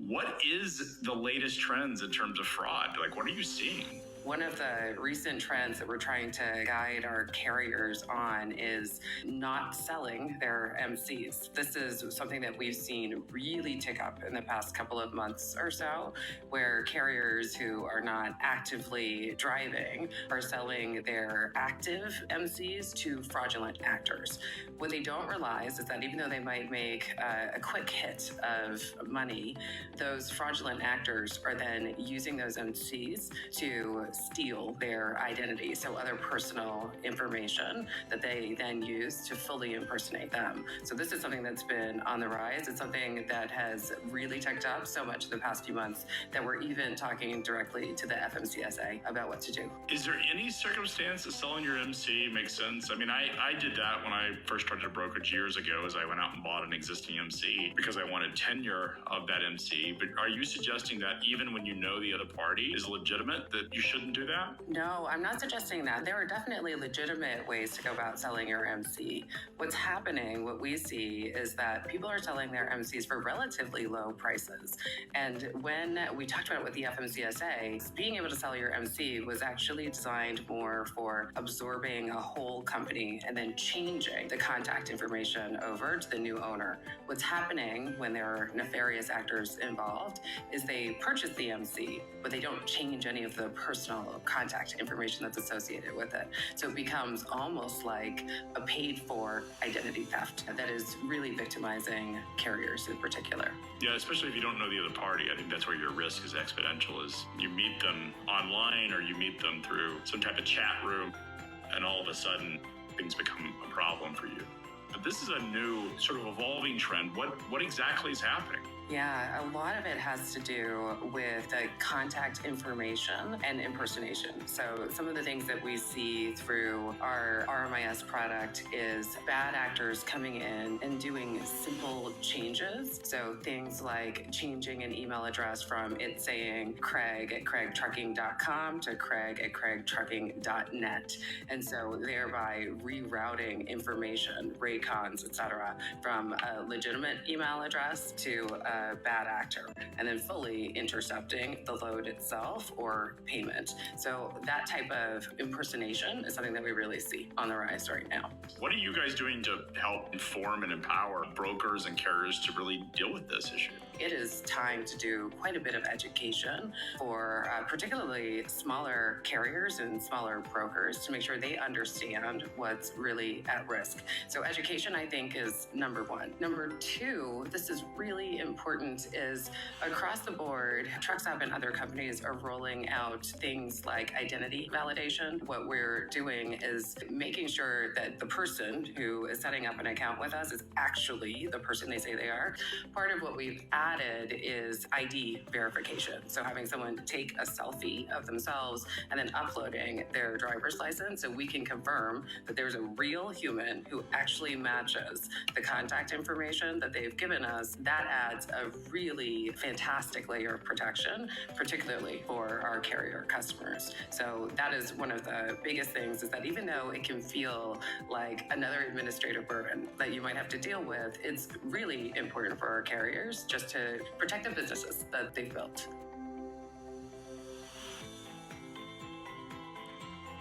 What is the latest trends in terms of fraud? Like, what are you seeing? One of the recent trends that we're trying to guide our carriers on is not selling their MCs. This is something that we've seen really tick up in the past couple of months or so, where carriers who are not actively driving are selling their active MCs to fraudulent actors. What they don't realize is that even though they might make a quick hit of money, those fraudulent actors are then using those MCs to steal their identity, so other personal information that they then use to fully impersonate them. So this is something that's been on the rise. It's something that has really ticked up so much in the past few months that we're even talking directly to the FMCSA about what to do. Is there any circumstance that selling your MC makes sense? I mean, I did that when I first started a brokerage years ago, as I went out and bought an existing MC because I wanted tenure of that MC. But are you suggesting that even when you know the other party is legitimate, that you shouldn't do that? No, I'm not suggesting that. There are definitely legitimate ways to go about selling your MC. What's happening, what we see, is that people are selling their MCs for relatively low prices. And when we talked about it with the FMCSA, being able to sell your MC was actually designed more for absorbing a whole company and then changing the contact information over to the new owner. What's happening when there are nefarious actors involved is they purchase the MC, but they don't change any of the personal contact information that's associated with it. So it becomes almost like a paid-for identity theft that is really victimizing carriers in particular. Yeah, especially if you don't know the other party. I think that's where your risk is exponential, is you meet them online or you meet them through some type of chat room, and all of a sudden things become a problem for you. But this is a new sort of evolving trend. What exactly is happening? Yeah, a lot of it has to do with the contact information and impersonation. So some of the things that we see through our RMIS product is bad actors coming in and doing simple changes. So things like changing an email address from it saying Craig@CraigTrucking.com to Craig@CraigTrucking.net. And so thereby rerouting information, raycons, etc., from a legitimate email address to a bad actor, and then fully intercepting the load itself or payment. So that type of impersonation is something that we really see on the rise right now. What are you guys doing to help inform and empower brokers and carriers to really deal with this issue? It is time to do quite a bit of education for particularly smaller carriers and smaller brokers to make sure they understand what's really at risk. So education, I think, is number one. Number two, this is really important, is across the board, Truckstop and other companies are rolling out things like identity validation. What we're doing is making sure that the person who is setting up an account with us is actually the person they say they are. Part of what we've added is ID verification. So having someone take a selfie of themselves and then uploading their driver's license so we can confirm that there's a real human who actually matches the contact information that they've given us. That adds a really fantastic layer of protection, particularly for our carrier customers. So that is one of the biggest things, is that even though it can feel like another administrative burden that you might have to deal with, it's really important for our carriers just to protect the businesses that they've built.